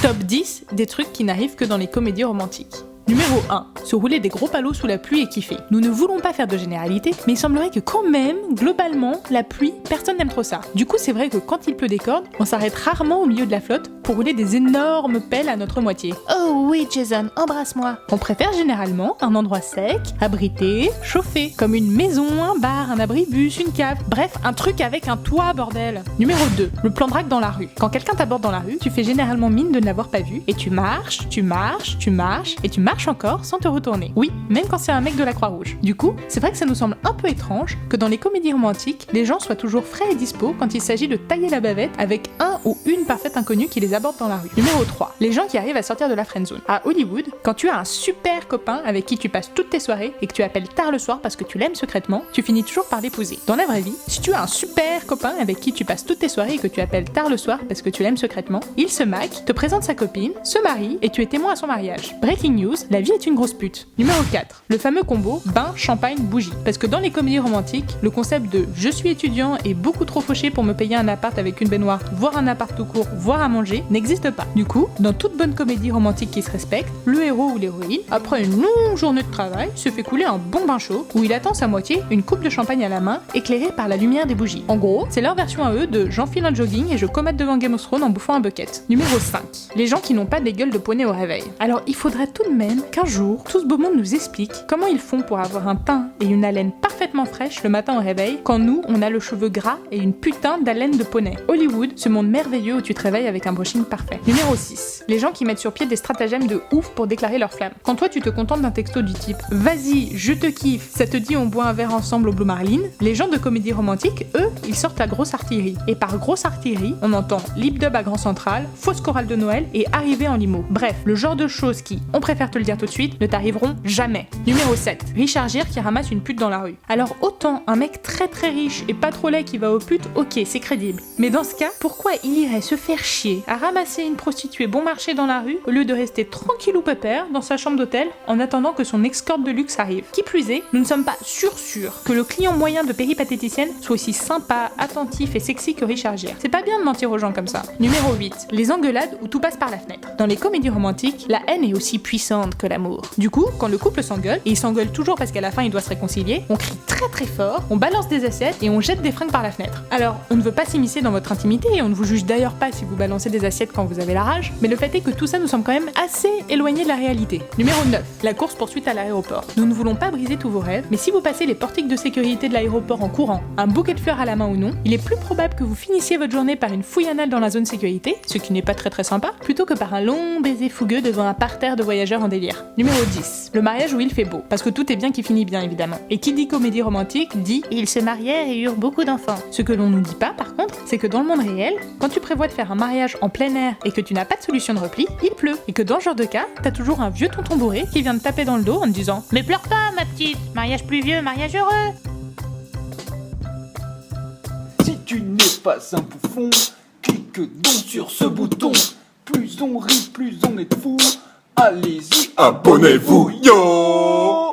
Top 10 des trucs qui n'arrivent que dans les comédies romantiques. Numéro 1. Se rouler des gros palos sous la pluie et kiffer. Nous ne voulons pas faire de généralité, mais il semblerait que quand même, globalement, la pluie, personne n'aime trop ça. Du coup, c'est vrai que quand il pleut des cordes, on s'arrête rarement au milieu de la flotte pour rouler des énormes pelles à notre moitié. Oh oui, Jason, embrasse-moi. On préfère généralement un endroit sec, abrité, chauffé, comme une maison, un bar, un abribus, une cave. Bref, un truc avec un toit, bordel. Numéro 2. Le plan drague dans la rue. Quand quelqu'un t'aborde dans la rue, tu fais généralement mine de ne l'avoir pas vu, et tu marches, et tu marches encore sans te retourner. Oui, même quand c'est un mec de la Croix-Rouge. Du coup, c'est vrai que ça nous semble un peu étrange que dans les comédies romantiques, les gens soient toujours frais et dispo quand il s'agit de tailler la bavette avec un ou une parfaite inconnue qui les aborde dans la rue. Numéro 3. Les gens qui arrivent à sortir de la friendzone. À Hollywood, quand tu as un super copain avec qui tu passes toutes tes soirées et que tu appelles tard le soir parce que tu l'aimes secrètement, tu finis toujours par l'épouser. Dans la vraie vie, si tu as un super copain avec qui tu passes toutes tes soirées et que tu appelles tard le soir parce que tu l'aimes secrètement, il se maque, te présente sa copine, se marie et tu es témoin à son mariage. Breaking news, la vie est une grosse pute. Numéro 4. Le fameux combo bain, champagne, bougie. Parce que dans les comédies romantiques, le concept de je suis étudiant et beaucoup trop fauché pour me payer un appart avec une baignoire, voire un appart tout court, voire à manger, n'existe pas. Du coup, dans toute bonne comédie romantique qui se respecte, le héros ou l'héroïne, après une longue journée de travail, se fait couler un bon bain chaud où il attend sa moitié, une coupe de champagne à la main, éclairée par la lumière des bougies. En gros, c'est leur version à eux de j'enfile un jogging et je comète devant Game of Thrones en bouffant un bucket. Numéro 5. Les gens qui n'ont pas des gueules de poney au réveil. Alors, il faudrait tout de même qu'un jour, tout ce beau monde nous explique comment ils font pour avoir un teint et une haleine parfaitement fraîche le matin au réveil, quand nous, on a le cheveu gras et une putain d'haleine de poney. Hollywood, ce monde merveilleux où tu te réveilles avec un brushing parfait. Numéro 6. Les gens qui mettent sur pied des stratagèmes de ouf pour déclarer leur flamme. Quand toi, tu te contentes d'un texto du type « Vas-y, je te kiffe, ça te dit on boit un verre ensemble au Blue Marlin », les gens de comédie romantique, eux, ils sortent la grosse artillerie. Et par grosse artillerie, on entend lip dub à Grand Central, fausse chorale de Noël et arrivée en limo. Bref, le genre de choses qui, on préfère te le dire tout de suite, ne t'arriveront jamais. Numéro 7. Richard Gere qui ramasse une pute dans la rue. Alors autant un mec très très riche et pas trop laid qui va aux putes, ok, c'est crédible. Mais dans ce cas, pourquoi il irait se faire chier à ramasser une prostituée bon marché dans la rue au lieu de rester tranquille ou pépère dans sa chambre d'hôtel en attendant que son escorte de luxe arrive? Qui plus est, nous ne sommes pas sûrs que le client moyen de péripatéticienne soit aussi sympa, attentif et sexy que Richard Gere. C'est pas bien de mentir aux gens comme ça. Numéro 8. Les engueulades où tout passe par la fenêtre. Dans les comédies romantiques, la haine est aussi puissante que l'amour. Du coup, quand le couple s'engueule, et il s'engueule toujours parce qu'à la fin il doit se réconcilier, on crie très très fort, on balance des assiettes et on jette des fringues par la fenêtre. Alors, on ne veut pas s'immiscer dans votre intimité et on ne vous juge d'ailleurs pas si vous balancez des assiettes quand vous avez la rage, mais le fait est que tout ça nous semble quand même assez éloigné de la réalité. Numéro 9. La course poursuite à l'aéroport. Nous ne voulons pas briser tous vos rêves, mais si vous passez les portiques de sécurité de l'aéroport en courant, un bouquet de fleurs à la main ou non, il est plus probable que vous finissiez votre journée par une fouille anale dans la zone sécurité, ce qui n'est pas très très sympa, plutôt que par un long baiser fougueux devant un parterre de voyageurs en délire. Numéro 10. Le mariage où il fait beau, parce que tout est bien qui finit bien évidemment. Et qui dit comédie romantique dit ils se marièrent et eurent beaucoup d'enfants. Ce que l'on nous dit pas par contre, c'est que dans le monde réel, quand tu prévois de faire un mariage en plein air et que tu n'as pas de solution de repli, il pleut. Et que dans ce genre de cas, t'as toujours un vieux tonton bourré qui vient te taper dans le dos en te disant mais pleure pas ma petite, mariage pluvieux, mariage heureux. Si tu n'es pas un bouffon, clique donc sur ce bouton. Plus on rit, plus on est fou. Allez-y, abonnez-vous, yo!